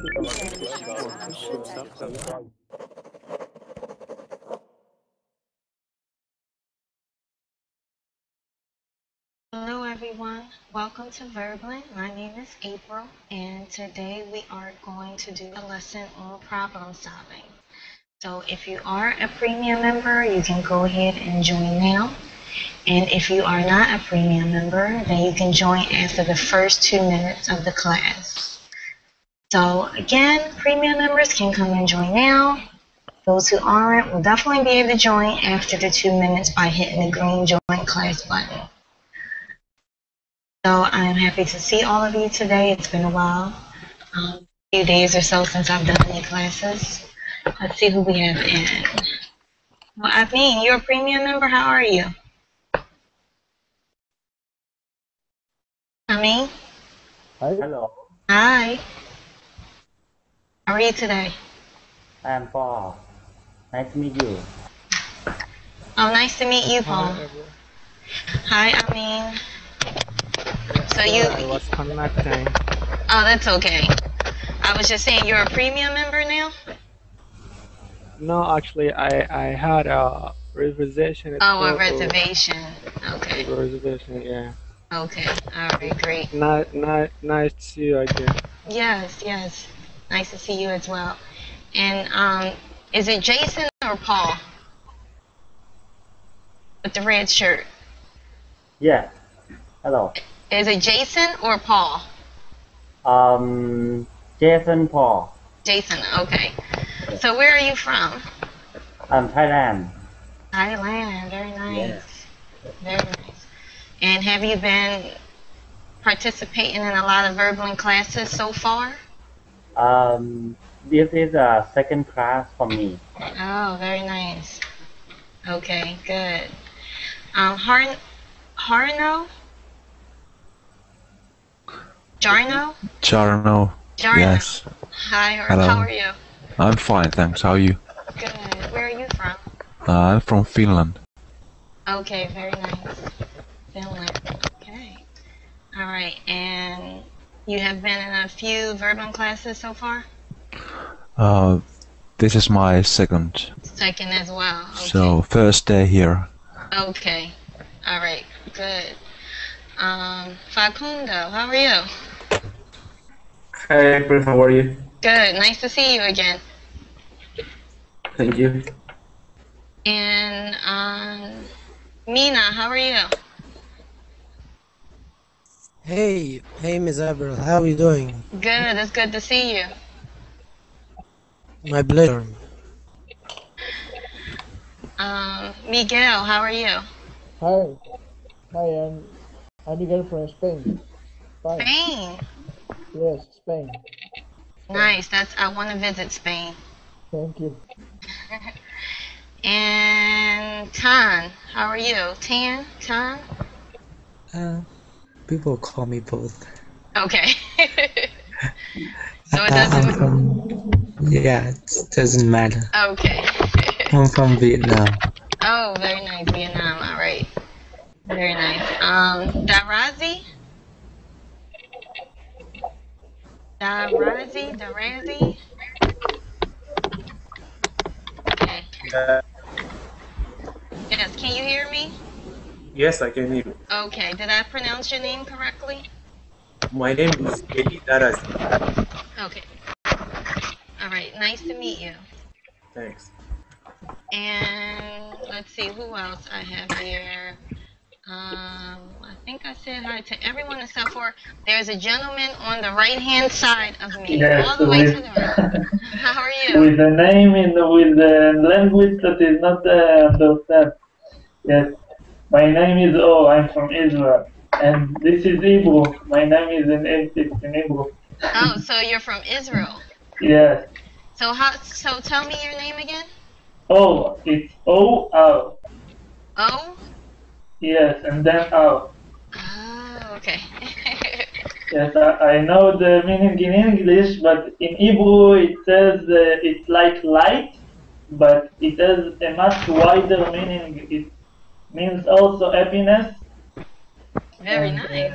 Hello everyone, welcome to Verblin. My name is April and today we are going to do a lesson on problem solving. So if you are a premium member, you can go ahead and join now. And if you are not a premium member, then you can join after the first 2 minutes of the class. So again, premium members can come and join now. Those who aren't will definitely be able to join after the 2 minutes by hitting the green join class button. So I'm happy to see all of you today. It's been a while, a few days or so since I've done any classes. Let's see who we have in. Well, Athene, you're a premium member. How are you? Amin? Hi. Hello. Hi. How are you today? I'm Paul. Nice to meet you. Oh, nice to meet you, Paul. Hi, Amin. So I was connecting. Oh, that's okay. I was just saying you're a premium member now? No, actually, I had a reservation. Oh, a reservation. Okay. A reservation, yeah. Okay. All right, great. Nice to see you again. Yes, yes. Nice to see you as well. And is it Jason or Paul? With the red shirt. Yeah. Hello. Is it Jason or Paul? Jason Paul. Jason, okay. So where are you from? Thailand. Thailand, very nice. Yeah. Very nice. And have you been participating in a lot of Verblin classes so far? This is a second class for me. Oh, very nice. Okay, good. Harno? Jarno? Jarno. Yes. Hi, Hello. how are you? I'm fine, thanks. How are you? Good. Where are you from? I'm from Finland. Okay, very nice. Finland. Okay. All right, and you have been in a few Verblin classes so far? This is my second. Second as well. Okay. So first day here. Okay. All right. Good. Facundo, how are you? Hi April, how are you? Good. Nice to see you again. Thank you. And Mina, how are you? Hey, Miss April, how are you doing? Good. It's good to see you. My pleasure. Miguel, how are you? Hi, I'm Miguel from Spain. Fine. Spain. Yes, Spain. Nice. I want to visit Spain. Thank you. And Tan, how are you? Tan? People call me both. Okay. So it doesn't. Yeah, it doesn't matter. Okay. I'm from Vietnam. Oh, very nice, Vietnam. All right. Very nice. Darazi? Darazi? Okay. Yes, can you hear me? Yes, I can hear you. Okay, did I pronounce your name correctly? My name is Eli Darazi. Okay. All right, nice to meet you. Thanks. And let's see who else I have here. I think I said hi to everyone except for there's a gentleman on the right-hand side of me, yes, all the way to the right. How are you? With the name with the language that is not understand. Yes, my name is I'm from Israel, and this is Hebrew. My name is in Hebrew. Oh, so you're from Israel? Yes. So tell me your name again. Oh, it's O-R. O? Yes, and then R. Oh, okay. Yes, I know the meaning in English, but in Hebrew it says it's like light, but it has a much wider meaning. It means also happiness. Very nice.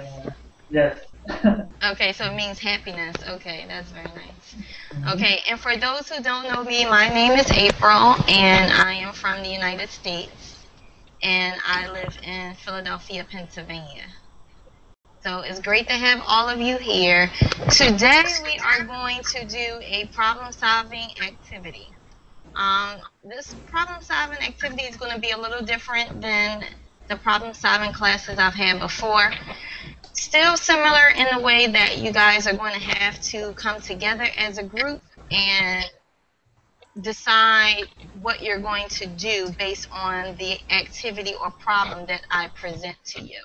Yes. Okay, so it means happiness. Okay, that's very nice. Okay, and for those who don't know me, my name is April, and I am from the United States, and I live in Philadelphia, Pennsylvania. So it's great to have all of you here. Today we are going to do a problem-solving activity. This problem-solving activity is going to be a little different than the problem-solving classes I've had before. Still similar in the way that you guys are going to have to come together as a group and decide what you're going to do based on the activity or problem that I present to you.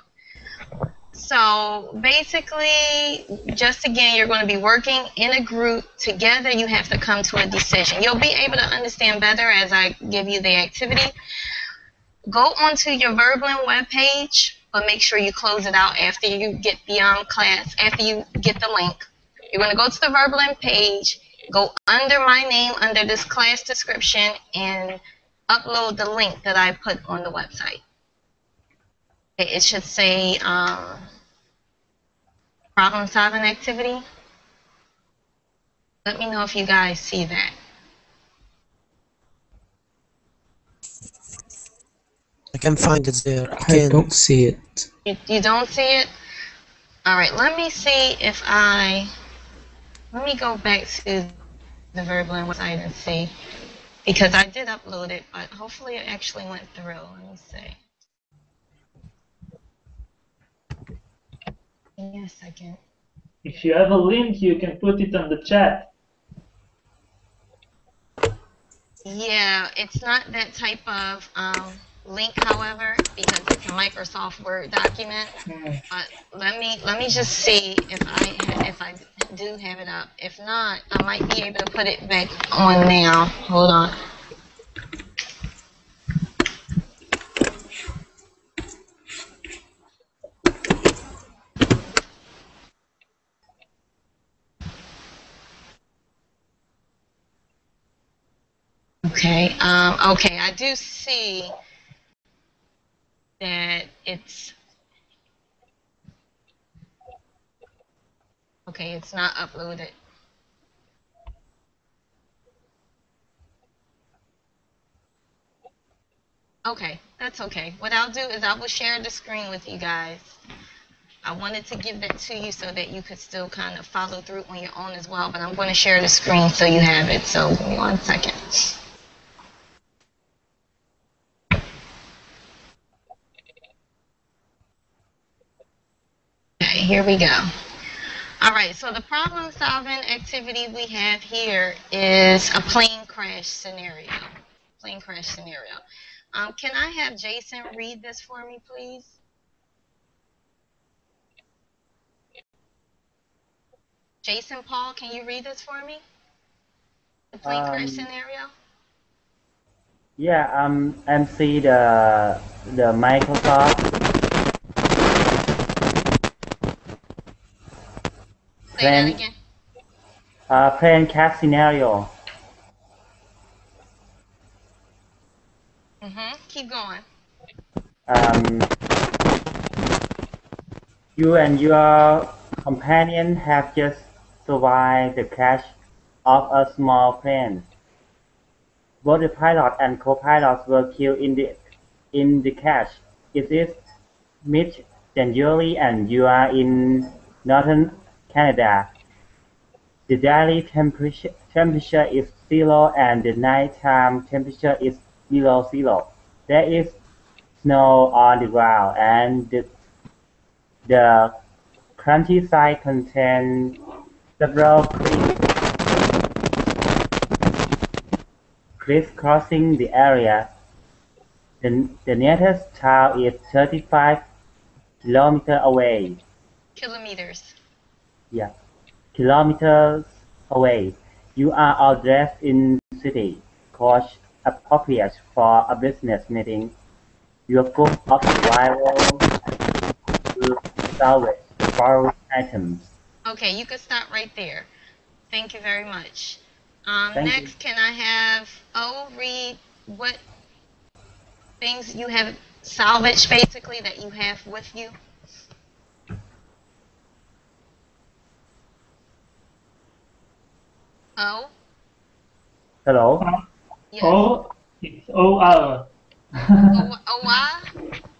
So basically, just again, you're going to be working in a group together. You have to come to a decision. You'll be able to understand better as I give you the activity. Go onto your Verblin webpage, but make sure you close it out after you get the class, after you get the link. You're going to go to the Verblin page, go under my name, under this class description, and upload the link that I put on the website. It should say problem solving activity. Let me know if you guys see that. I can find it there. I don't see it. You don't see it? Alright, let me see if let me go back to the Verblin website and see. Because I did upload it, but hopefully it actually went through. Let me see. Give me a second. If you have a link, you can put it on the chat. Yeah, it's not that type of link, however, because it's a Microsoft Word document. But let me just see if I do have it up. If not, I might be able to put it back on now. Hold on. Okay. Okay, I do see that it's okay. It's not uploaded. Okay, that's okay. What I'll do is I will share the screen with you guys. I wanted to give that to you so that you could still kind of follow through on your own as well, but I'm going to share the screen so you have it. So give me 1 second. Okay, here we go. All right, so the problem solving activity we have here is a plane crash scenario. Plane crash scenario. Can I have Jason read this for me, please? Jason Paul, can you read this for me? The plane crash scenario? Yeah, MC the Microsoft. Say that again. Plane crash scenario. Keep going. You and your companion have just survived the crash of a small plane. Both the pilot and co-pilots were killed in the crash. It is mid-January and you are in northern Canada. The daily temperature is 0 and the nighttime temperature is below 0. There is snow on the ground and the countryside contains several creeks crisscrossing the area. The nearest town is 35 kilometers away. Kilometers. Yeah, kilometers away. You are all dressed in city clothes appropriate for a business meeting. Your group of survivors will salvage borrowed items. Okay, you can stop right there. Thank you very much. Thank Next, you. can I have read what things you have salvaged, basically, that you have with you? O? Hello? Yes. O, it's O-R. O-Y?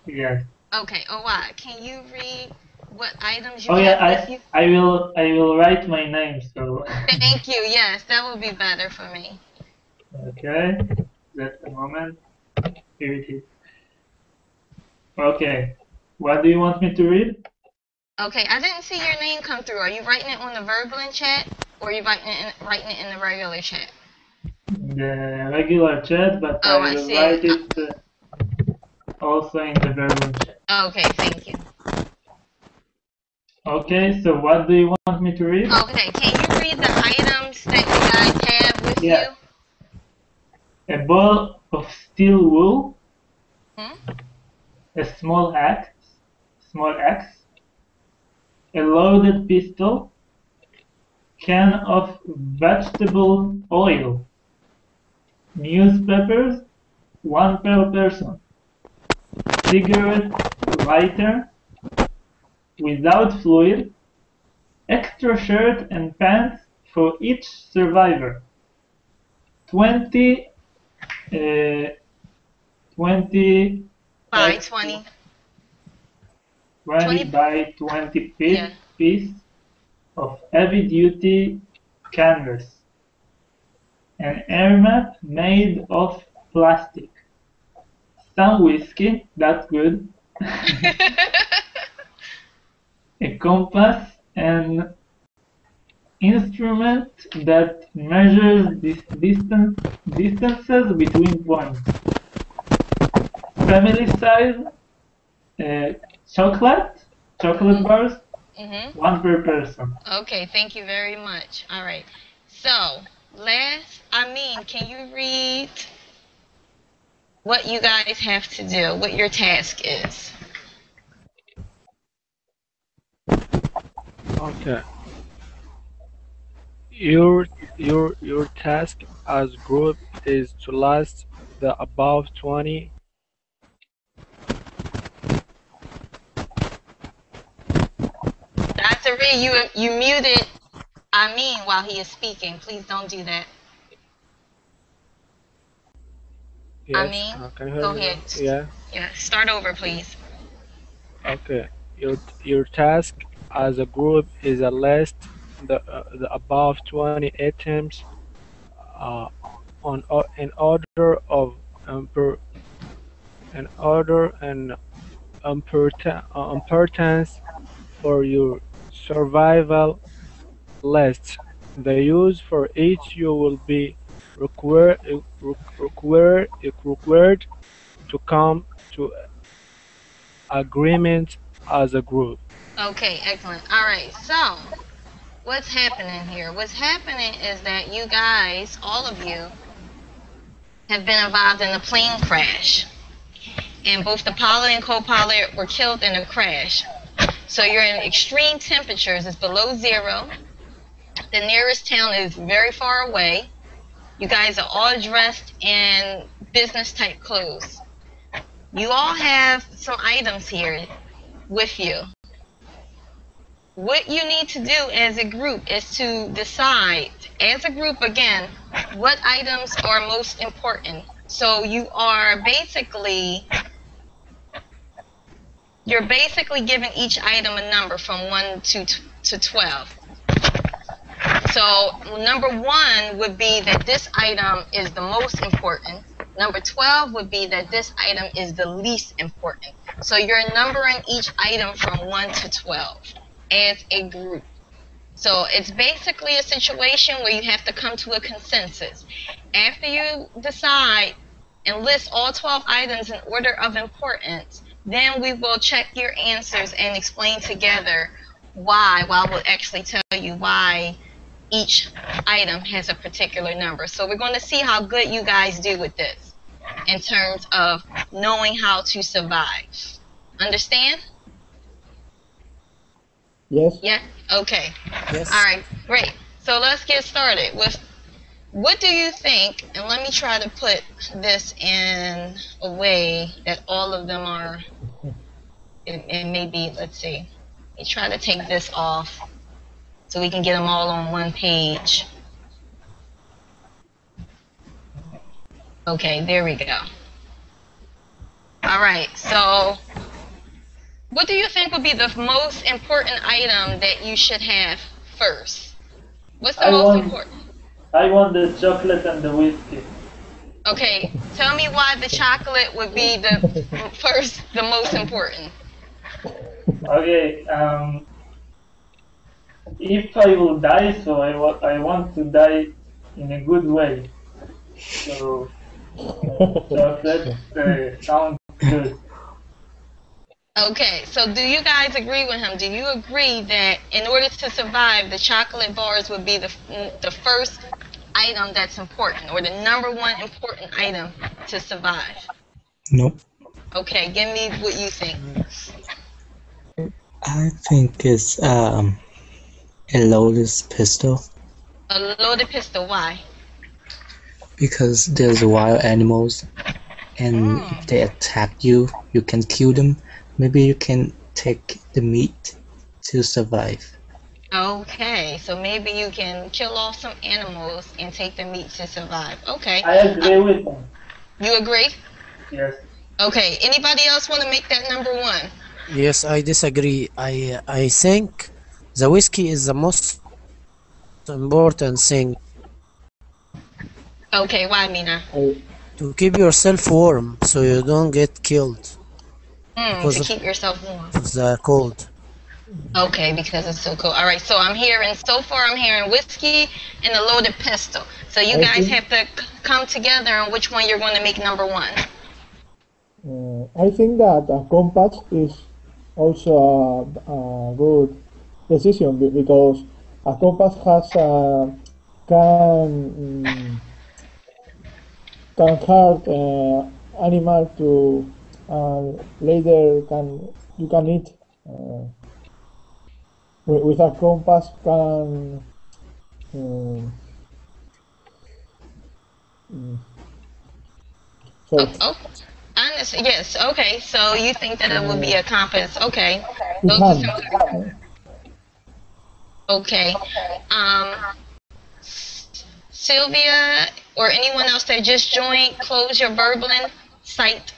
Yes. Okay, O-Y. Can you read what items you Oh have yeah, with you? I will write my name, so. Thank you. Yes, that would be better for me. Okay, just a moment. Here it is. Okay, what do you want me to read? Okay, I didn't see your name come through. Are you writing it on the Verblin chat, or are you writing it in the regular chat? The regular chat, but Oh, I I will see. write it also in the verbal chat. Okay, thank you. Okay, so what do you want me to read? Okay, can you read the items that you guys have with Yeah. you? A ball of steel wool, Hmm? a small axe, a loaded pistol, can of vegetable oil, newspapers, one per person, cigarette lighter, without fluid, extra shirt and pants for each survivor, 20 By 20. 20 by 20 Yeah. piece of heavy-duty canvas, an air map made of plastic, some whiskey, that's good, a compass, an instrument that measures distances between points, family size, chocolate bars, one per person. Okay, thank you very much. All right. So, can you read what you guys have to do, what your task is? Okay. Your task as group is to list the above 20. Dr. Reed, you muted Amin while he is speaking. Please don't do that. Yes. Amin, Can you hear go me ahead. now? Yeah. Yeah, start over, please. Okay. Your task as a group is a list the above 20 items in order of importance for your survival list. The use for each you will be required to come to agreement as a group. Okay, excellent. All right, so what's happening here? What's happening is that you guys, all of you, have been involved in a plane crash. And both the pilot and co-pilot were killed in a crash. So you're in extreme temperatures. It's below zero. The nearest town is very far away. You guys are all dressed in business type clothes. You all have some items here with you. What you need to do as a group is to decide, as a group again, what items are most important. So you're basically giving each item a number from 1 to 12. So number 1 would be that this item is the most important. Number 12 would be that this item is the least important. So you're numbering each item from 1 to 12 as a group. So it's basically a situation where you have to come to a consensus. After you decide and list all 12 items in order of importance, then we will check your answers and explain together why. Well, we'll actually tell you why each item has a particular number. So we're going to see how good you guys do with this in terms of knowing how to survive. Understand? Yes. Yeah? Okay. Yes. All right, great. So let's get started with what do you think, and let me try to put this in a way that all of them are, and maybe, let's see, let me try to take this off so we can get them all on one page. Okay, there we go. All right, so what do you think would be the most important item that you should have first? What's the most important? I want the chocolate and the whiskey. Okay, tell me why the chocolate would be the most important. Okay, if I will die, so I want to die in a good way. So, chocolate sounds good. Okay, so do you guys agree with him? Do you agree that in order to survive, the chocolate bars would be the first item that's important, or the number one important item to survive? Nope. Okay, give me what you think. I think it's a loaded pistol A loaded pistol, why? because there's wild animals and if they attack you, you can kill them. Maybe you can take the meat to survive. Okay, so maybe you can kill off some animals and take the meat to survive. Okay. I agree with him. You agree? Yes. Okay, anybody else want to make that number one? Yes, I disagree. I think the whiskey is the most important thing Okay, why, Mina? to keep yourself warm so you don't get killed To keep yourself warm. of the cold. Okay, because it's so cool. All right, so I'm hearing whiskey and a loaded pistol. So you guys have to come together on which one you're going to make number one. I think that a compass is also a good decision because a compass has can hurt animal to later you can eat. With a compass can so Honestly, yes. Okay, so you think that it would be a compass? Okay. it Those are can. some- Okay. Sylvia or anyone else that just joined, close your Verblin site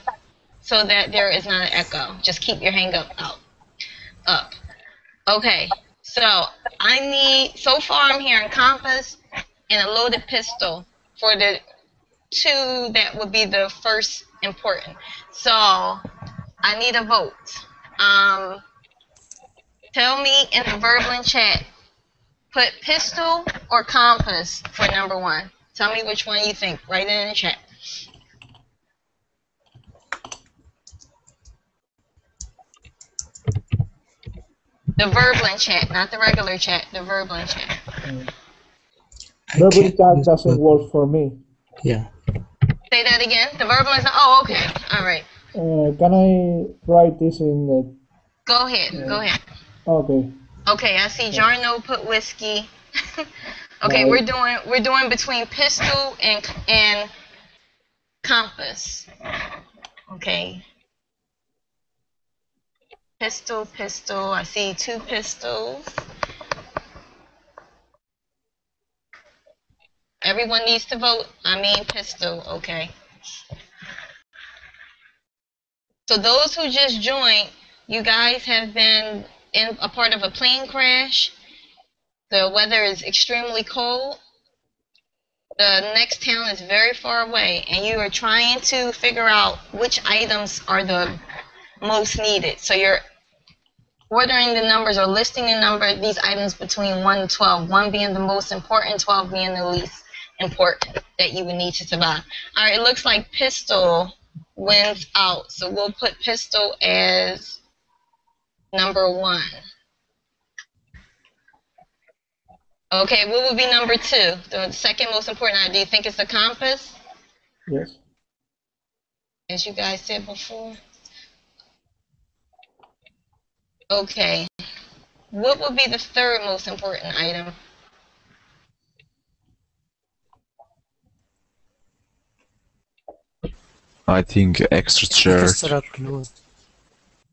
so that there is not an echo. Just keep your hang up out. Up. Okay. So I need. So far, I'm hearing compass and a loaded pistol for the two that would be the first important. So I need a vote. Tell me in the Verblin chat, put pistol or compass for number one. Tell me which one you think. Write it in the chat. The Verblin chat, not the regular chat, the Verblin chat. Verbal chat doesn't work for me. Yeah. Say that again. The Verblin is not. Oh, okay. All right. Can I write this in the? Go ahead. Go ahead. Okay. Okay, I see Jarno put whiskey. Okay, Right. we're doing between pistol and compass. Okay. Pistol. I see two pistols. Everyone needs to vote. I mean pistol. Okay. So those who just joined, you guys have been in a part of a plane crash. The weather is extremely cold. The next town is very far away, and you are trying to figure out which items are the most needed. So you're ordering the numbers or listing the number, these items between 1 and 12, 1 being the most important, 12 being the least important that you would need to survive. All right, it looks like pistol wins out. So we'll put pistol as number one. Okay, what would be number two? The second most important item. Do you think it's the compass? Yes. As you guys said before. Okay. What would be the third most important item? I think extra shirt. Extra clothes.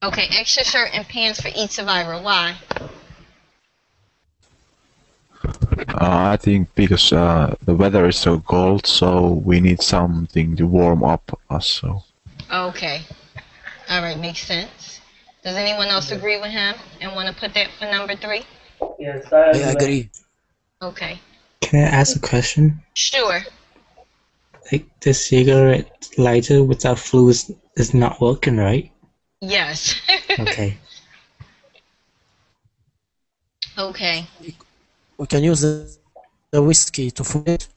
Okay, extra shirt and pants for each survivor. Why? I think because the weather is so cold, so we need something to warm up us. So Okay. All right, makes sense. Does anyone else agree with him and want to put that for number 3? Yes, I agree. Okay. Can I ask a question? Sure. Like the cigarette lighter without flue is not working, right? Yes. Okay. Okay. We can use the whiskey to fool it.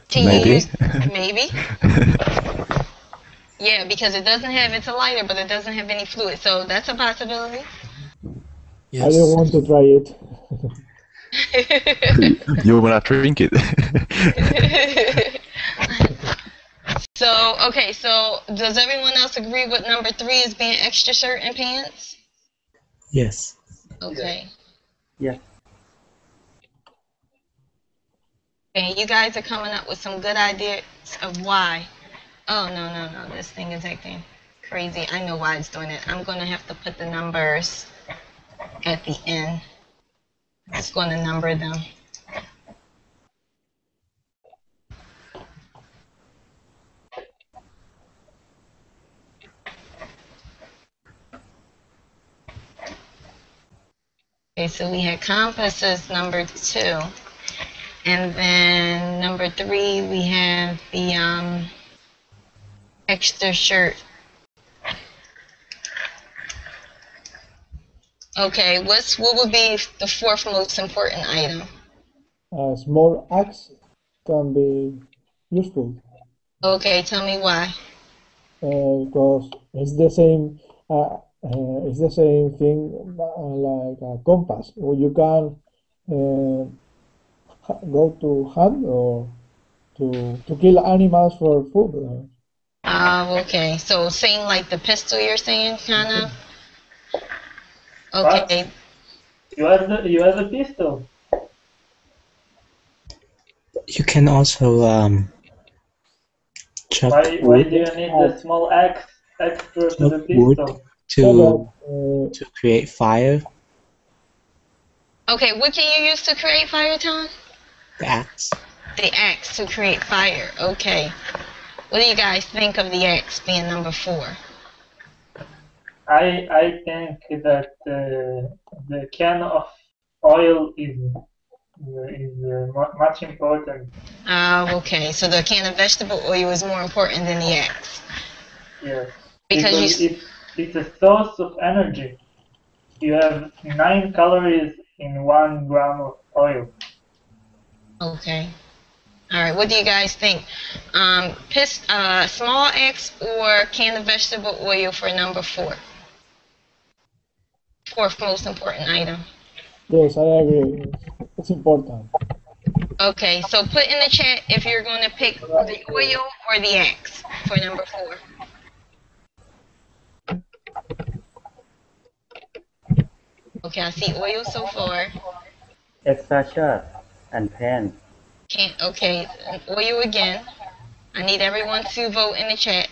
Can Maybe. you use maybe? Yeah, because it doesn't have, it's a lighter, but it doesn't have any fluid, so that's a possibility. I don't want to try it. you wanna drink it? So, okay, so does everyone else agree with number 3 as being extra shirt and pants? Yes. Okay. Yes. Okay, you guys are coming up with some good ideas of why. Oh, no, this thing is acting crazy. I know why it's doing it. I'm going to have to put the numbers at the end. It's going to number them. Okay, so we had compasses number 2. And then number 3, we have the extra shirt. Okay, what would be the 4th most important item? A small axe can be useful Okay, tell me why. because it's the same. It's the same thing like a compass. Or you can go to hunt or to kill animals for food. Okay, so same like the pistol you're saying, kind of? What? Okay, You have the pistol. You can also chop Why wood, do you need the small axe extra to the chop wood pistol? So to create fire. okay, what can you use to create fire, Tom? The axe. The axe to create fire, okay. What do you guys think of the axe being number 4? I think that the can of oil is much important. Okay, so the can of vegetable oil is more important than the axe. Yes, Because you, it's a source of energy. You have 9 calories in 1 gram of oil. okay. All right, what do you guys think? Small axe or can of vegetable oil for number 4? 4th most important item. yes, I agree. It's important. Okay, so put in the chat if you're going to pick the oil or the axe for number 4. Okay, I see oil so far. Extra shirt and pants. Okay, oil again. I need everyone to vote in the chat.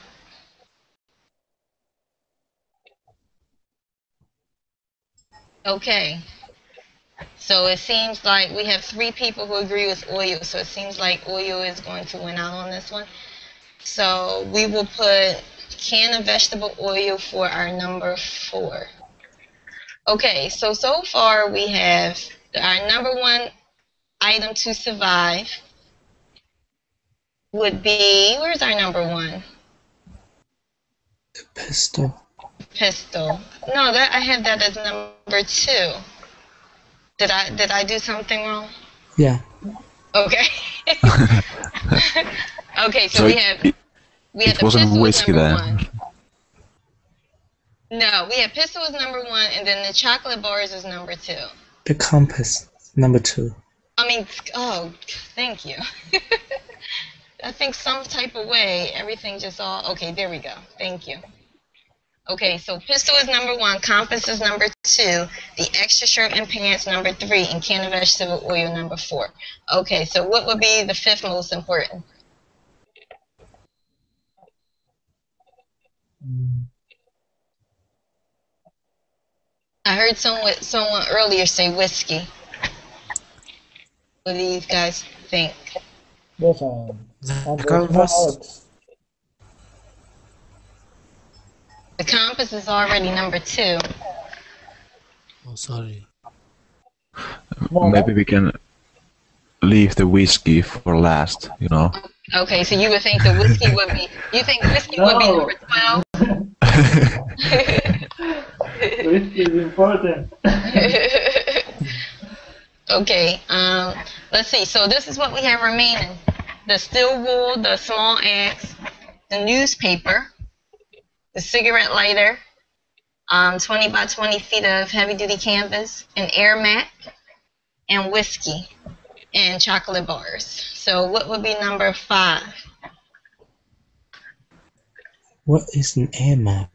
Okay. So it seems like we have 3 people who agree with oil. So it seems like oil is going to win out on this one. So we will put can of vegetable oil for our number 4. Okay, so far we have our number 1 item to survive would be, where's our number 1? The pistol. Pistol. No, that I have that as number 2. Did I do something wrong? Yeah. Okay. Okay, so, So we have it the wasn't pistol as whiskey number then. 1. No, we have pistol as number 1, and then the chocolate bars is number 2. The compass, number 2. I mean, oh, thank you. I think some type of way everything just all okay. There we go. Thank you. Okay, so pistol is number 1, compass is number 2, the extra shirt and pants number 3, and can of vegetable oil number 4. Okay, so what would be the 5th most important? I heard someone earlier say whiskey. What do you guys think? Yes, The and the canvas. small eggs. The compass is already number 2. Oh, sorry. Small Maybe eggs. we can leave the whiskey for last, you know. Okay, so you would think the whiskey would be. You think whiskey would be No, number 12? whiskey is important. Okay, let's see. So this is what we have remaining: the steel wool, the small eggs, the newspaper, the cigarette lighter, 20 by 20 feet of heavy-duty canvas, an air mat, and whiskey, and chocolate bars. So what would be number 5? What is an air map?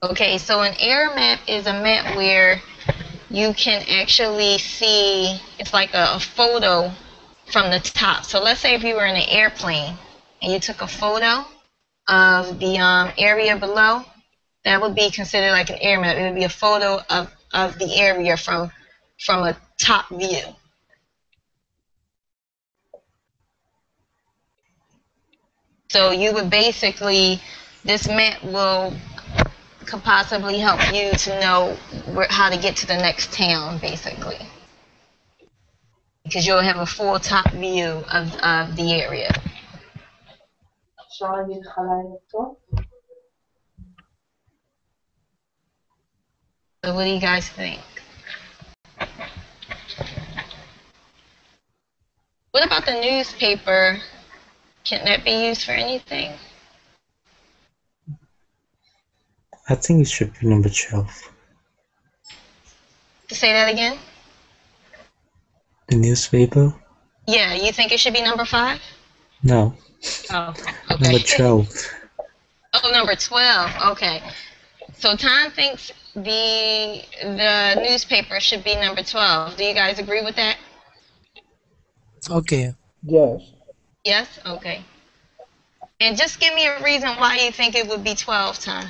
Okay, so an air map is a map where you can actually see, it's like a photo from the top. So let's say if you were in an airplane and you took a photo of the area below, that would be considered like an air map. It would be a photo of the area from a top view. So you would basically, this map could possibly help you to know how to get to the next town, basically. Because you'll have a full top view of the area. So what do you guys think? What about the newspaper? Can that be used for anything? I think it should be number 12. To say that again? The newspaper? Yeah, you think it should be number 5? No, Oh, number okay. 12. Oh, number 12. Okay. So Tom thinks the newspaper should be number 12. Do you guys agree with that? Okay. Yes. Yes? Okay. And just give me a reason why you think it would be 12, Tom.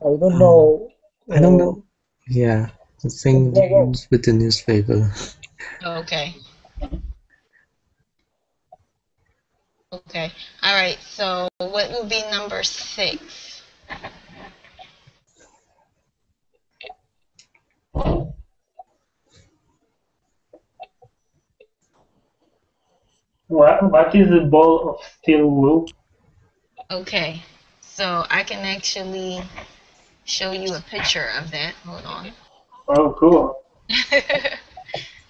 I don't know. I don't know. Yeah, the thing Let's you go. use with the newspaper. Okay. Okay. All right. So what will be number 6? What is a ball of steel wool? Okay. So I can actually show you a picture of that. Hold on. Oh, cool.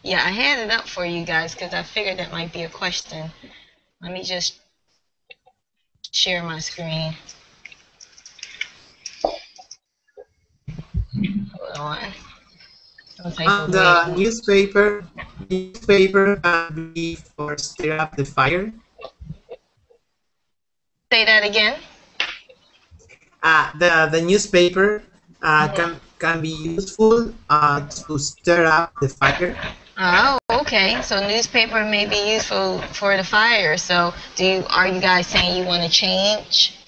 Yeah, I had it up for you guys because I figured that might be a question. Let me just share my screen. Hold on. Some type of The way. newspaper can be for stir up the fire. Say that again. The newspaper can be useful to stir up the fire. Oh, okay. So newspaper may be useful for the fire. So are you guys saying you want to change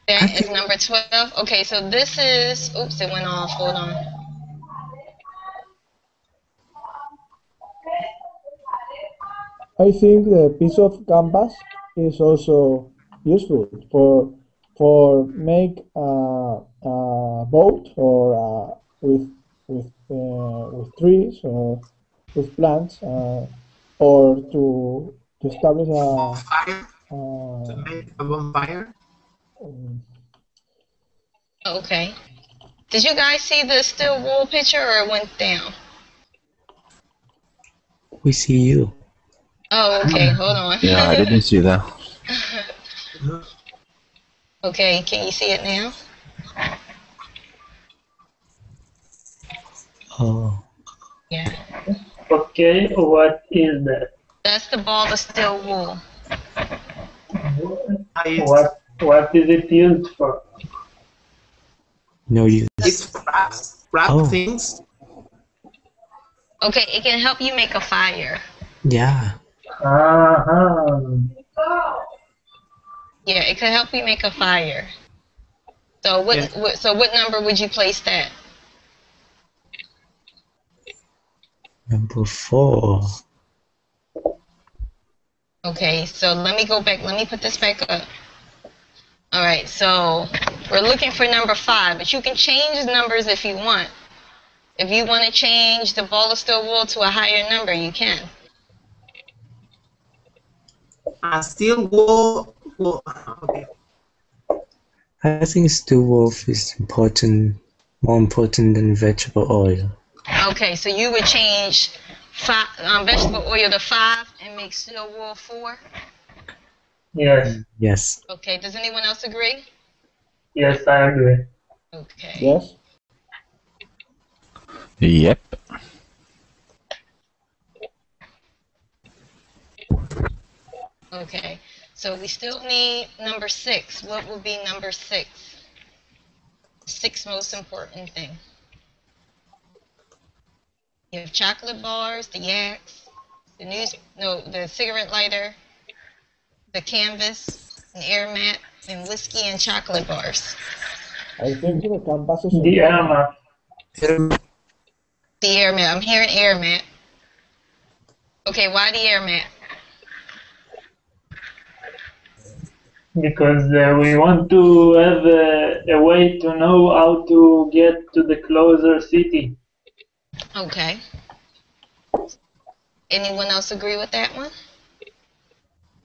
that as number 12? Okay, so this is, oops, it went off. Hold on. I think the piece of canvas is also useful for make a boat or with trees or with plants or to establish Fire to make a bonfire. Okay. Did you guys see the steel wool picture or it went down? We see you. Oh, okay. Hold on. Yeah, I didn't see that. Okay, can you see it now? Oh, Yeah. Okay, what is that? That's the ball of steel wool. What is it used for? no use. It's wrap Oh. things. Okay, it can help you make a fire. Yeah. Uh-huh. Yeah, it could help you make a fire. So what number would you place that? Number 4. Okay, so let me go back. Let me put this back up. All right, so we're looking for number 5, but you can change numbers if you want. If you want to change the ball of steel wool to a higher number, you can. Steel wool. Okay. I think steel wool is important, more important than vegetable oil. Okay, so you would change vegetable oil to 5 and make steel wool 4? Yes. Yes. Okay, does anyone else agree? Yes, I agree. Okay. Yes. Yep. Okay, so we still need number 6. What will be number 6? 6th most important thing. You have chocolate bars, the yaks, the cigarette lighter, the canvas, an air mat, and whiskey and chocolate bars. I think the canvas is The air mat. The air mat. I'm hearing air mat. Okay, why the air mat? Because we want to have a way to know how to get to the closer city. Okay. Anyone else agree with that one?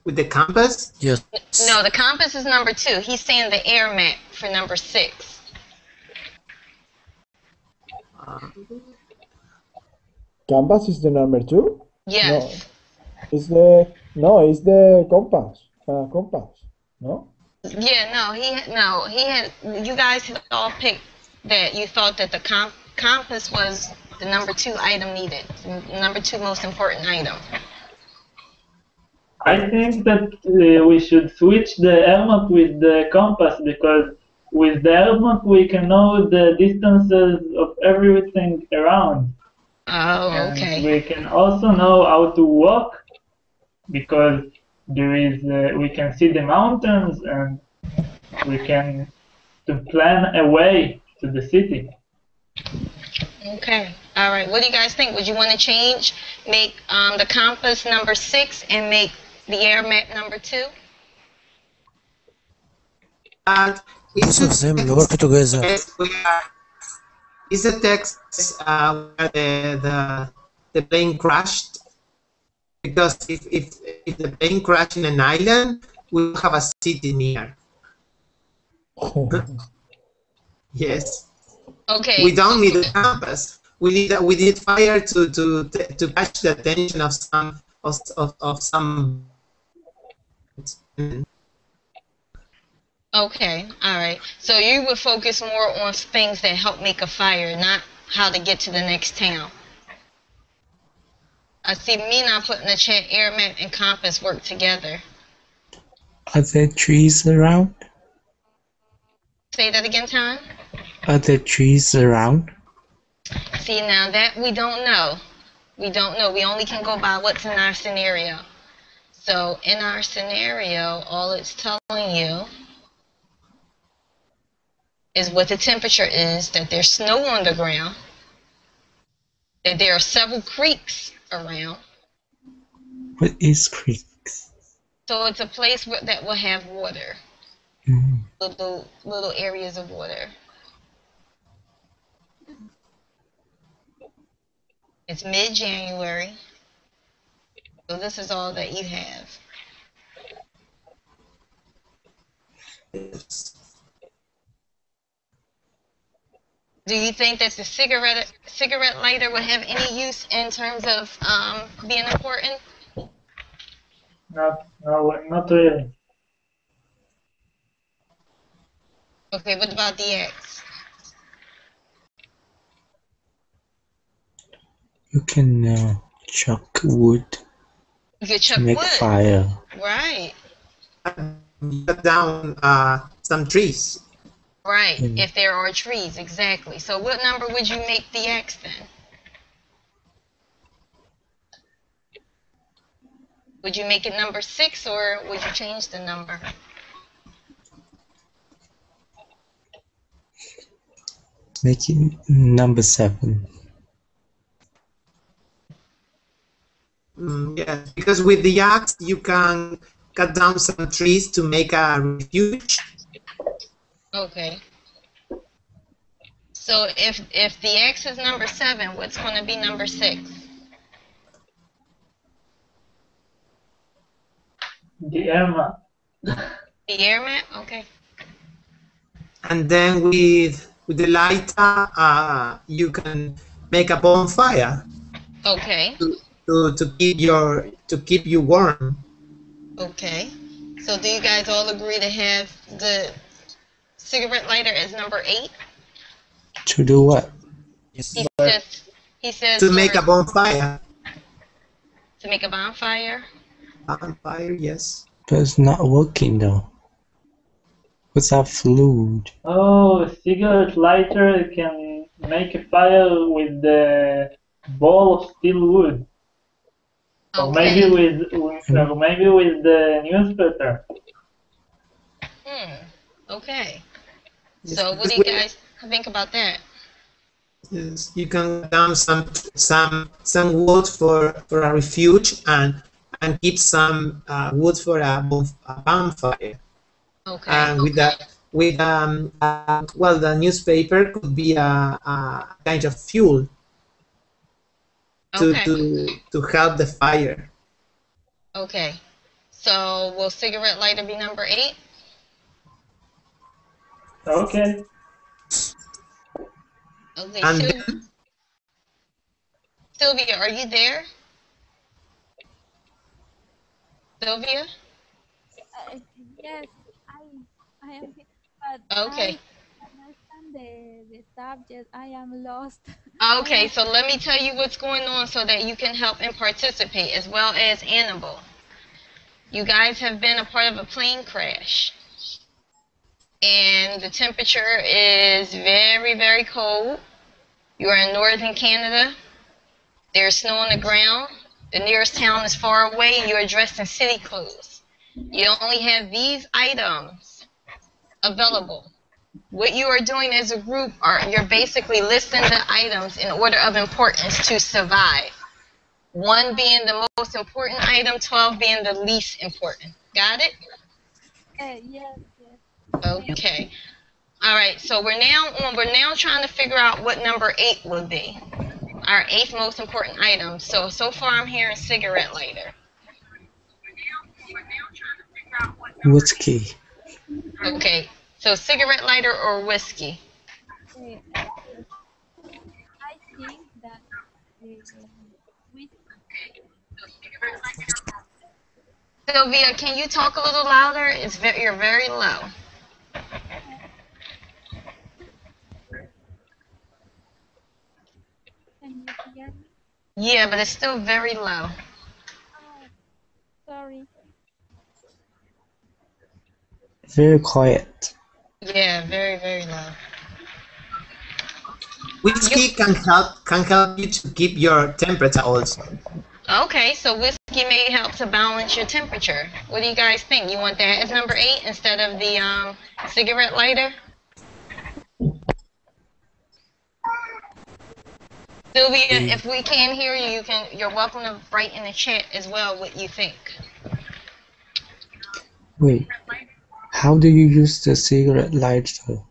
With the compass? Yes. No, the compass is number 2. He's saying the air mat for number 6. Canvas is the number 2? Yes. It's the compass. Compass. No? Yeah, you guys had all picked that you thought that the compass was the number 2 item needed, number 2 most important item. I think that we should switch the air map with the compass, because with the air map we can know the distances of everything around. Oh, okay. And we can also know how to walk, because we can see the mountains, and we can plan a way to the city. Okay. All right. What do you guys think? Would you want to make the compass number 6 and make the air mat number 2? Both of them work together. Is the text where the plane crashed? Because if the plane crashed in an island, we'll have a city near. Yes. Okay. We don't need a compass. We need fire to catch the attention of some. Okay. All right. So you would focus more on things that help make a fire, not how to get to the next town. I see Mina put in the chat, air map and compass work together. Are there trees around? Say that again, Tom. Are there trees around? See, now that we don't know. We don't know. We only can go by what's in our scenario. So in our scenario, all it's telling you is what the temperature is, that there's snow on the ground, that there are several creeks around. What is creeks? So it's a place that will have water. Little areas of water. It's mid-January, so this is all that you have. Do you think that the cigarette lighter would have any use in terms of being important? Not really. Okay, what about the X? You can chuck wood You could chuck to make wood. fire. Right. Cut down some trees. Right, if there are trees, exactly. So what number would you make the X then? Would you make it number 6 or would you change the number? Make it number 7. Yeah, because with the axe you can cut down some trees to make a refuge. Okay. So if the X is number 7, what's going to be number 6? The air map. The air map? Okay. And then with the lighter, you can make a bonfire Okay. to keep you warm. Okay. So do you guys all agree to have the cigarette lighter as number 8? To do what? He says To make a bonfire. To make a bonfire? Bonfire, yes. But it's not working though. Without fluid. Oh, cigarette lighter can make a fire with the ball of steel wood. Or maybe with the newspaper. Okay. So what do you guys think about that? Yes, you can cut down some wood for a refuge and keep some wood for a bonfire. Okay. And well, the newspaper could be a kind of fuel to help the fire. Okay. So will cigarette lighter be number 8? Okay. Okay. And Sylvia, are you there? Sylvia? Yes, I am here, but Okay. I understand the subject. I am lost. Okay, so let me tell you what's going on so that you can help and participate, as well as Annabelle. You guys have been a part of a plane crash, and the temperature is very, very cold. You are in northern Canada. There's snow on the ground. The nearest town is far away, and you are dressed in city clothes. You only have these items available. What you are doing as a group you're basically listing the items in order of importance to survive. 1 being the most important item, 12 being the least important. Got it? Yes. Okay. All right. So we're now trying to figure out what number 8 would be. Our 8th most important item. So far I'm hearing cigarette lighter. Whiskey. Okay. So cigarette lighter or whiskey? I think that Sylvia, can you talk a little louder? You're very low. Can you hear me? Yeah, but it's still very low. Oh, sorry. Very quiet. Yeah, very, very low. Whiskey can help you to keep your temperature also. Okay, so whiskey may help to balance your temperature. What do you guys think? You want that as number 8 instead of the cigarette lighter? Sylvia, if we can't hear you, you're welcome to write in the chat as well what you think. Wait, how do you use the cigarette lighter?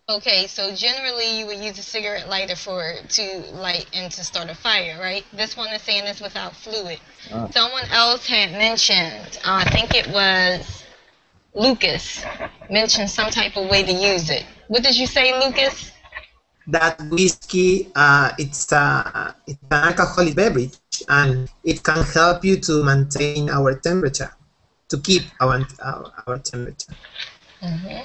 Okay, so generally you would use a cigarette lighter to light and to start a fire, right? This one is saying it's without fluid. Someone else had mentioned, I think it was Lucas, mentioned some type of way to use it. What did you say, Lucas? That whiskey, it's an alcoholic beverage, and it can help you to maintain our temperature, to keep our temperature. Okay.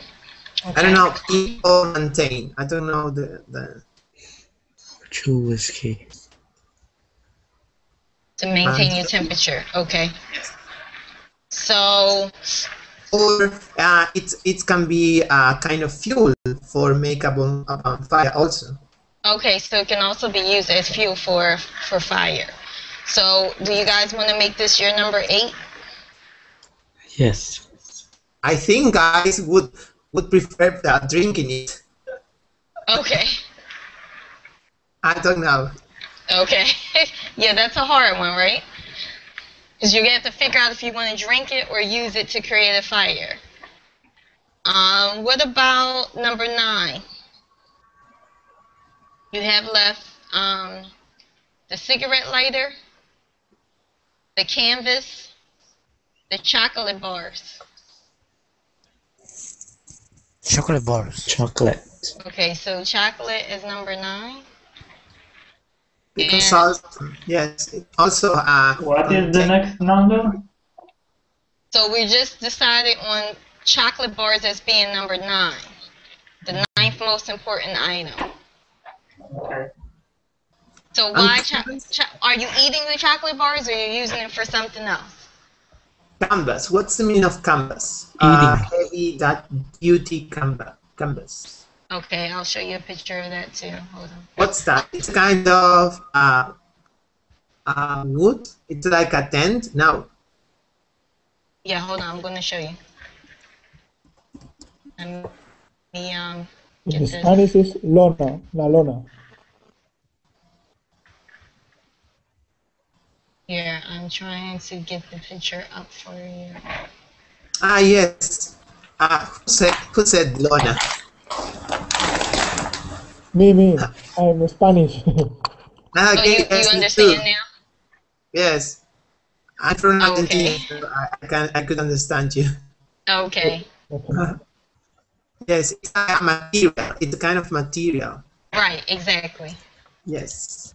I don't know, keep or maintain. I don't know the True whiskey. To maintain your temperature, okay. So, or it can be a kind of fuel for make a bonfire also. okay, so it can also be used as fuel for fire. So, do you guys want to make this your number 8? Yes. I think guys would prefer drinking it. Okay. I don't know. Okay. Yeah, that's a hard one, right? Because you're going to have to figure out if you want to drink it or use it to create a fire. What about number 9? You have left the cigarette lighter, the canvas, the chocolate bars. Chocolate bars. Chocolate. Okay, so chocolate is number 9. Because And also, yes, also What is the next number? so we just decided on chocolate bars as being number 9, the 9th most important item. Okay. So why are you eating the chocolate bars or are you using it for something else? canvas. What's the meaning of canvas? Eating. Heavy, that duty canvas. Okay, I'll show you a picture of that too. Hold on. What's that? It's kind of wood. It's like a tent. No. Yeah, hold on. I'm going to show you. Let me In get this. Spanish is lona, la lona. Here, I'm trying to get the picture up for you. Ah, yes. Who said Lona? Me. I'm Spanish. Ah, Oh, okay, you yes, me understand too. now? Yes. I'm from Argentina, Okay. so I could understand you. Okay. Yes, it's a material. It's a kind of material. Right, exactly. Yes.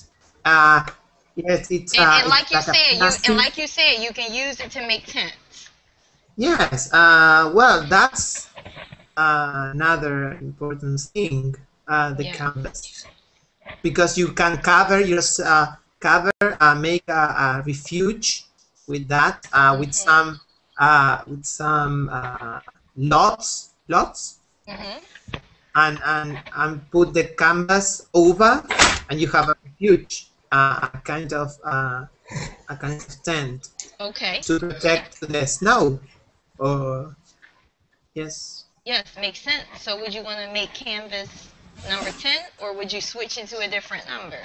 Yes, it's And it's like you like a said, plastic. you can use it to make tents. Yes. Well, that's another important thing. The Yeah. canvas, because you can make a refuge with that, with some lots, Mm-hmm. and put the canvas over, and you have a refuge, a kind of tent Okay. to protect the snow. Or yes. Yes, makes sense. So would you want to make canvas number 10 or would you switch it to a different number?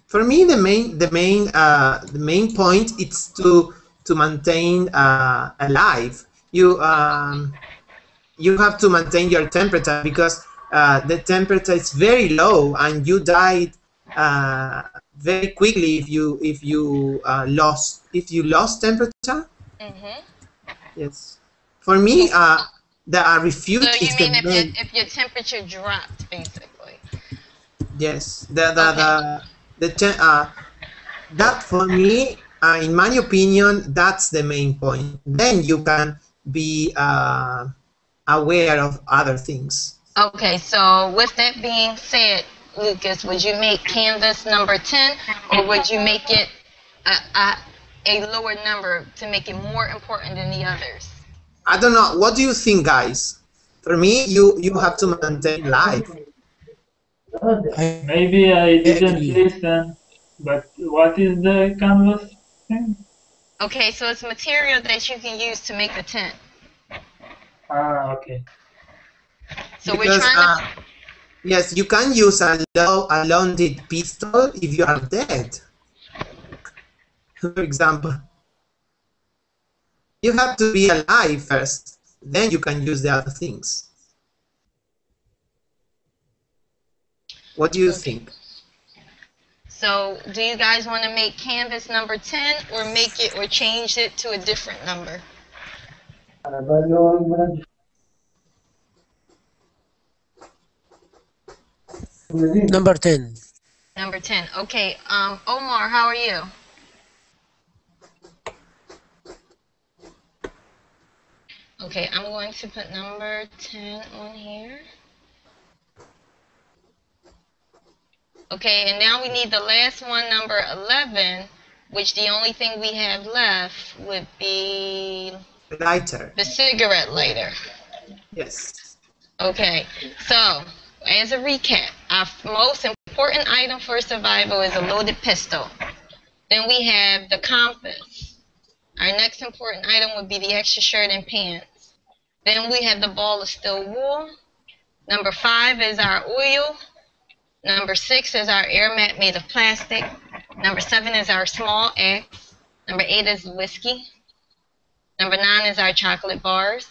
For me, the main point is to maintain alive. You have to maintain your temperature, because the temperature is very low, and you died very quickly if you lost temperature. Mm-hmm. Yes. For me, the refuge So you is mean the main. if your temperature dropped, basically? Yes. That for me, in my opinion, that's the main point. Then you can be aware of other things. Okay, so with that being said, Lucas, would you make canvas number 10 or would you make it a lower number to make it more important than the others? I don't know. What do you think, guys? For me, you have to maintain life. Maybe I didn't listen, but what is the canvas thing? Okay, so it's material that you can use to make a tent. Ah, okay. So Because, we're trying to... yes, you can use a loaded pistol if you are dead. For example, you have to be alive first, then you can use the other things. What do you think? So do you guys want to make canvas number 10 or make it or change it to a different number? Number 10. Number 10. Okay, Omar, how are you? Okay, I'm going to put number 10 on here. Okay, and now we need the last one, number 11, which the only thing we have left would be Lighter. the cigarette lighter. Yes. Okay, so as a recap, our most important item for survival is a loaded pistol. Then we have the compass. Our next important item would be the extra shirt and pants. Then we have the ball of steel wool. Number 5 is our oil. Number 6 is our air mat made of plastic. Number 7 is our small X. Number 8 is whiskey. Number 9 is our chocolate bars.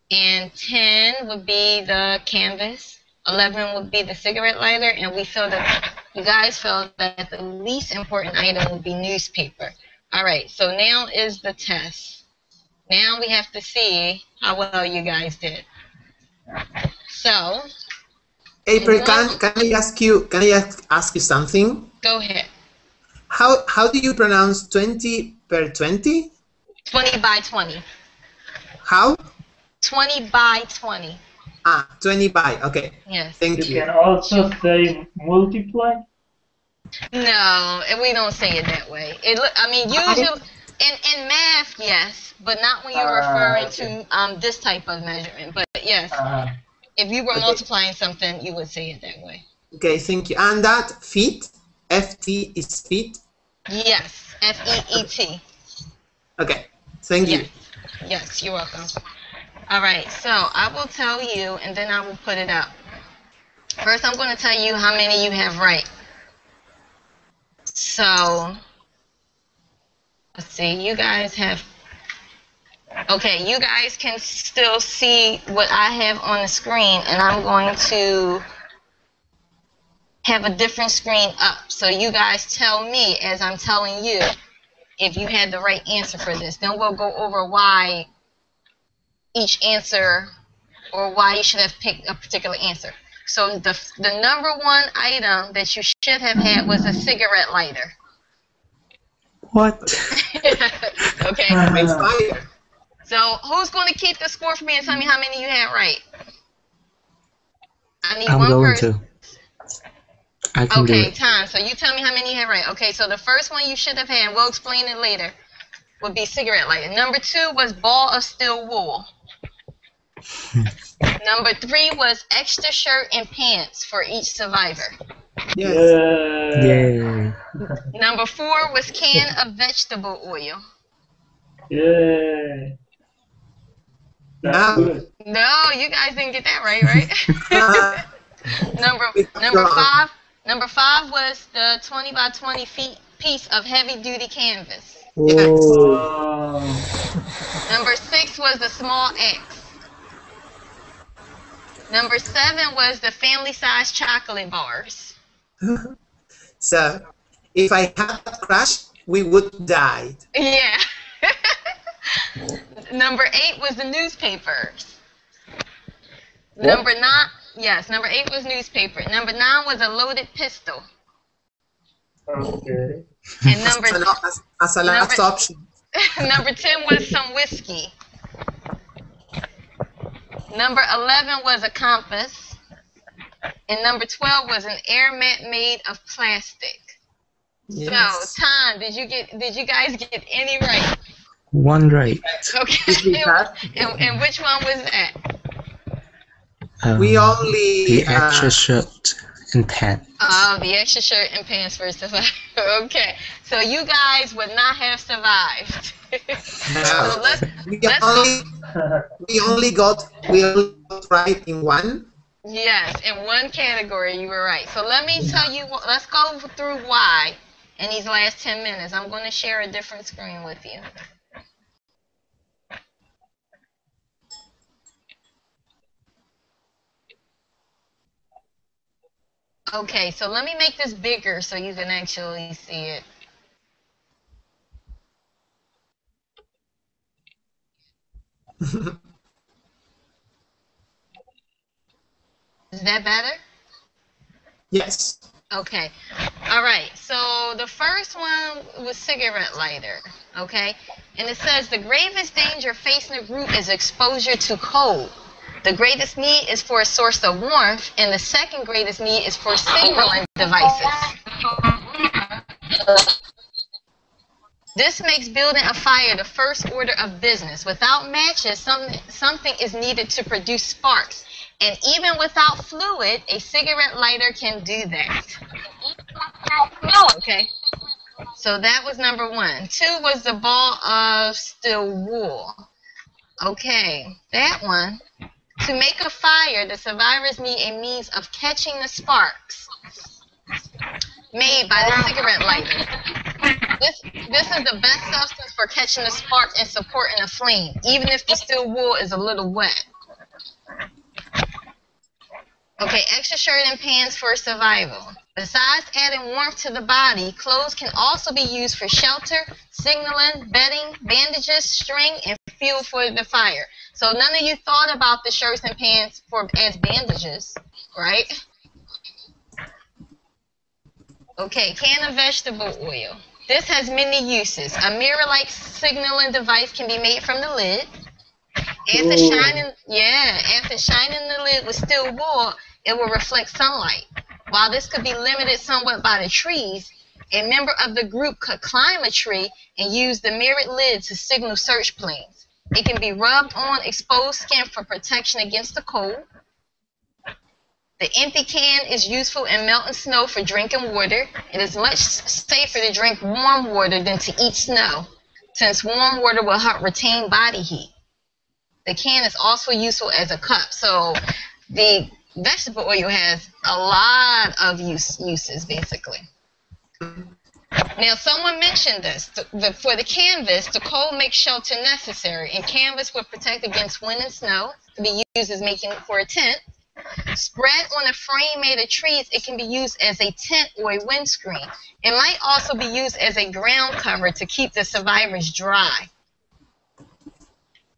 And 10 would be the canvas. 11 would be the cigarette lighter. And we feel that you guys felt that the least important item would be newspaper. All right, so now is the test. Now we have to see how well you guys did. So, April, can I ask you something? Go ahead. How do you pronounce 20 per 20? 20 by 20. How? 20 by 20. Ah, 20 by. Okay. Yes. Thank you. You can also say multiply. No, we don't say it that way. I mean, usually in math, yes, but not when you're referring to this type of measurement. But yes, if you were multiplying something, you would say it that way. Okay, thank you. And that feet, FT is feet? Yes, FEET. Okay, thank you. Yes, you're welcome. All right, so I will tell you, and then I will put it up. First, I'm going to tell you how many you have right. So, let's see, you guys have, okay, you guys can still see what I have on the screen, and I'm going to have a different screen up. So you guys tell me, as I'm telling you, if you had the right answer for this. Then we'll go over why each answer, or why you should have picked a particular answer. So the number 1 item that you should have had was a cigarette lighter. What? Okay. So who's going to keep the score for me and tell me how many you had right? I need I'm one going person. to. I can do Okay, it. Tom. So you tell me how many you had right. Okay, so the first one you should have had, and we'll explain it later, would be cigarette lighter. Number 2 was ball of steel wool. Number 3 was extra shirt and pants for each survivor. Yes. Yay. Number 4 was can of vegetable oil. Yeah. That's good. No, you guys didn't get that right? Number 5 was the 20 by 20 feet piece of heavy duty canvas. Oh. Number 6 was the small X. Number 7 was the family size chocolate bars. So, if I had a crash, we would die. Yeah. Number 8 was the newspapers. What? Number 9, yes, number 8 was newspaper. Number 9 was a loaded pistol. Okay. And number as a last option. Number 10 was some whiskey. Number 11 was a compass. And number 12 was an air mat made of plastic. Yes. So, Tom, did you guys get any right? 1 right. Okay. And which one was that? We only the extra shirt and pants. Oh, the extra shirt and pants for survival. Okay, so you guys would not have survived. So we only got right in one. Yes, in one category you were right. So let me tell you. Let's go through why in these last 10 minutes. I'm going to share a different screen with you. Okay, so let me make this bigger so you can actually see it. Is that better? Yes. Okay. All right. So the first one was cigarette lighter. Okay. And it says the gravest danger facing a group is exposure to cold. The greatest need is for a source of warmth, and the second greatest need is for signaling devices. This makes building a fire the first order of business. Without matches, something is needed to produce sparks. And even without fluid, a cigarette lighter can do that. Okay. So that was number 1. 2 was the ball of steel wool. Okay. That one To make a fire, the survivors need a means of catching the sparks made by the cigarette lighter. This is the best substance for catching the sparks and supporting a flame, even if the steel wool is a little wet. Okay, extra shirt and pants for survival. Besides adding warmth to the body, clothes can also be used for shelter, signaling, bedding, bandages, string, and fuel for the fire. So none of you thought about the shirts and pants as bandages, right? Okay, can of vegetable oil. This has many uses. A mirror-like signaling device can be made from the lid. After shining the lid with steel wool, it will reflect sunlight. While this could be limited somewhat by the trees, a member of the group could climb a tree and use the mirrored lid to signal search planes. It can be rubbed on exposed skin for protection against the cold. The empty can is useful in melting snow for drinking water. It is much safer to drink warm water than to eat snow, since warm water will help retain body heat. The can is also useful as a cup. So the vegetable oil has a lot of uses, basically. Now, someone mentioned this. For the canvas, the cold makes shelter necessary, and canvas will protect against wind and snow. It can be used as making for a tent. Spread on a frame made of trees, it can be used as a tent or a windscreen. It might also be used as a ground cover to keep the survivors dry.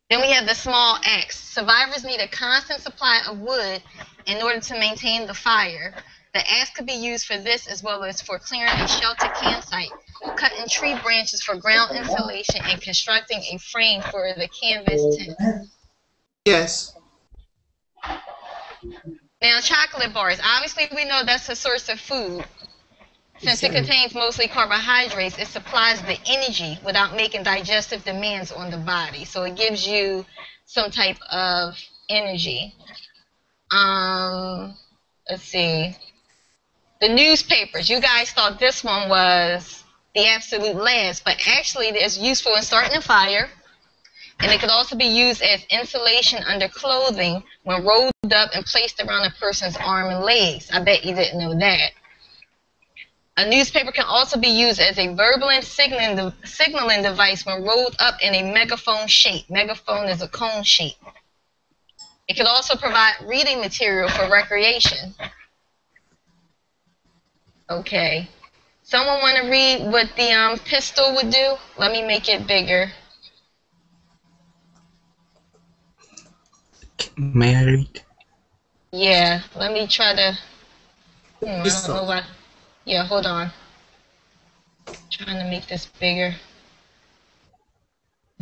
Then we have the small axe. Survivors need a constant supply of wood in order to maintain the fire. The axe could be used for this as well as for clearing a shelter campsite, cutting tree branches for ground insulation, and constructing a frame for the canvas tent. Yes. Now, chocolate bars. Obviously, we know that's a source of food. Since it contains mostly carbohydrates, it supplies the energy without making digestive demands on the body. So it gives you some type of energy. Let's see. The newspapers. You guys thought this one was the absolute last, but actually it's useful in starting a fire. And it could also be used as insulation under clothing when rolled up and placed around a person's arm and legs. I bet you didn't know that. A newspaper can also be used as a verbal signaling device when rolled up in a megaphone shape. Megaphone is a cone shape. It could also provide reading material for recreation. Okay. Someone want to read what the pistol would do? Let me make it bigger. May I read? Yeah, let me try to. I don't know why. Yeah, hold on. I'm trying to make this bigger.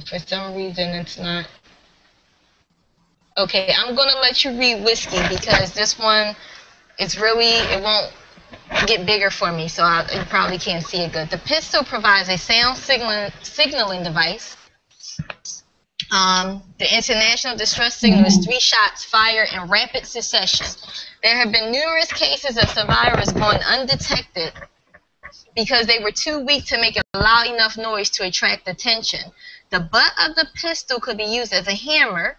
For some reason, it's not. Okay, I'm gonna let you read whiskey because this one, it won't get bigger for me, so you probably can't see it good. The pistol provides a sound signaling device. The international distress signal is 3 shots fired in rapid succession. There have been numerous cases of survivors going undetected because they were too weak to make a loud enough noise to attract attention. The butt of the pistol could be used as a hammer,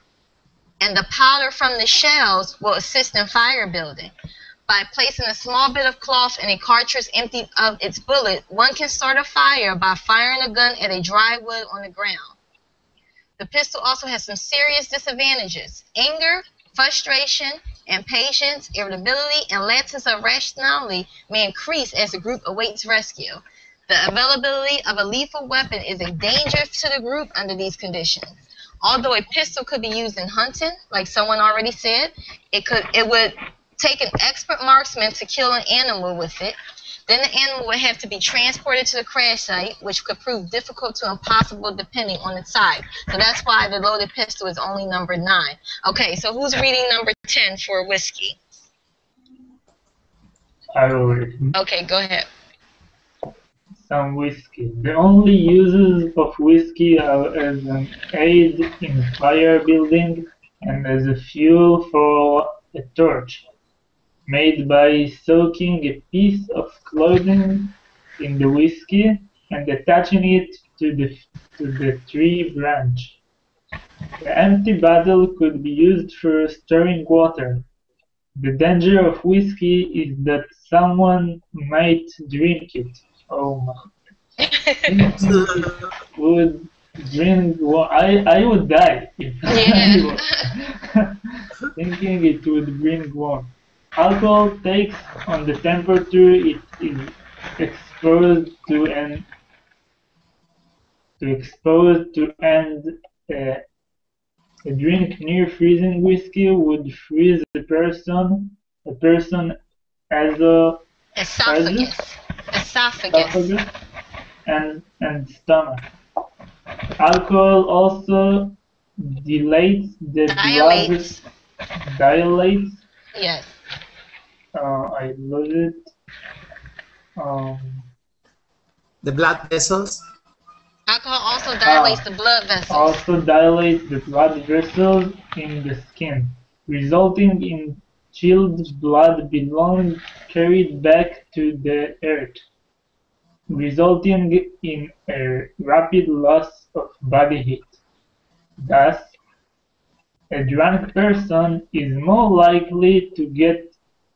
and the powder from the shells will assist in fire building. By placing a small bit of cloth in a cartridge emptied of its bullet, one can start a fire by firing a gun at a dry wood on the ground. The pistol also has some serious disadvantages. Anger, frustration, impatience, irritability, and lapses of rationality may increase as the group awaits rescue. The availability of a lethal weapon is a danger to the group under these conditions. Although a pistol could be used in hunting, like someone already said, it would take an expert marksman to kill an animal with it. Then the animal would have to be transported to the crash site, which could prove difficult to impossible depending on its size. So that's why the loaded pistol is only number 9. Okay, so who's reading number 10 for whiskey? I will read. Okay, go ahead. Some whiskey. The only uses of whiskey are as an aid in fire building and as a fuel for a torch, made by soaking a piece of clothing in the whiskey and attaching it to the tree branch. The empty bottle could be used for storing water. The danger of whiskey is that someone might drink it. Oh my. Would drink I would die if thinking it would bring warmth. Alcohol takes on the temperature it is exposed to and a drink near freezing whiskey would freeze a person esophagus and stomach. Alcohol also dilates the blood. Yes. I love it. The blood vessels. Alcohol also dilates the blood vessels. Also dilates the blood vessels in the skin, resulting in chilled blood being carried back to the earth, resulting in a rapid loss of body heat. Thus, a drunk person is more likely to get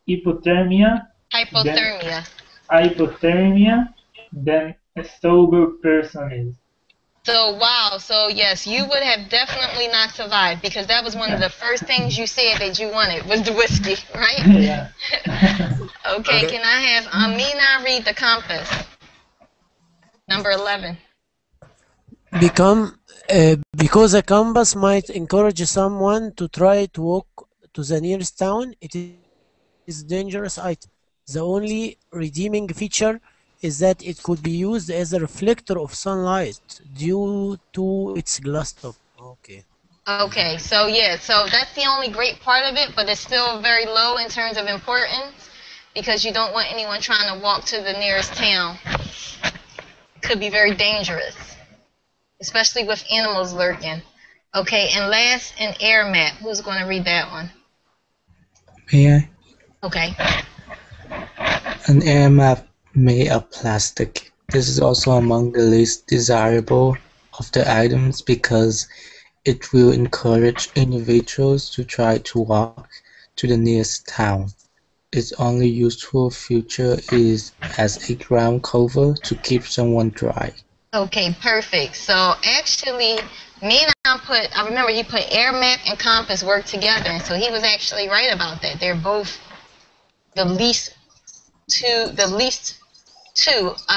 hypothermia than a sober person is. So, wow. So, yes, you would have definitely not survived because that was one of the first things you said that you wanted was the whiskey, right? Yeah. Okay, can I have Amina read the compass? Number 11. Because a compass might encourage someone to try to walk to the nearest town, it is a dangerous item. The only redeeming feature is that it could be used as a reflector of sunlight due to its glass top. Okay, so yeah, so that's the only great part of it, but it's still very low in terms of importance because you don't want anyone trying to walk to the nearest town. It could be very dangerous, especially with animals lurking. Okay, and last, an air map. Who's going to read that one? May I? Okay. An air map made of plastic. This is also among the least desirable of the items because it will encourage individuals to try to walk to the nearest town. Its only useful feature is as a ground cover to keep someone dry. Okay, perfect. So actually, I remember he put air map and compass work together, and so he was actually right about that. They're both the least two of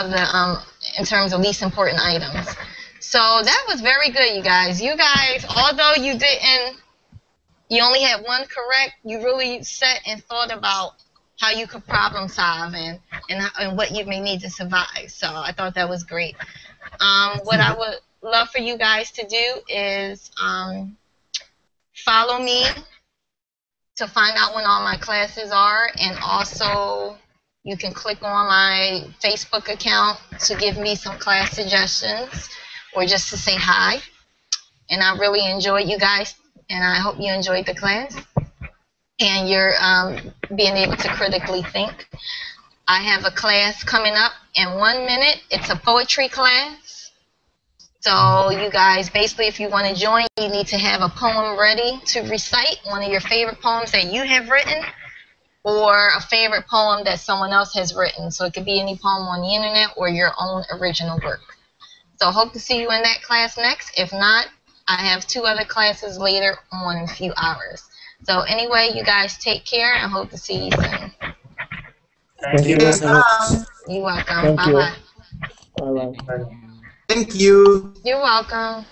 the in terms of least important items. So that was very good, you guys. You guys, although you only had one correct, you really sat and thought about how you could problem solve and what you may need to survive. So I thought that was great. What I would love for you guys to do is follow me to find out when all my classes are, and also you can click on my Facebook account to give me some class suggestions or just to say hi. And I really enjoyed you guys, and I hope you enjoyed the class and you're being able to critically think. I have a class coming up in 1 minute. It's a poetry class. So you guys, basically, if you want to join, you need to have a poem ready to recite, one of your favorite poems that you have written, or a favorite poem that someone else has written. So it could be any poem on the internet or your own original work. So hope to see you in that class next. If not, I have 2 other classes later on in a few hours. So anyway, you guys take care and hope to see you soon. Thank you. You're welcome. Bye-bye. Bye-bye. Thank you. You're welcome.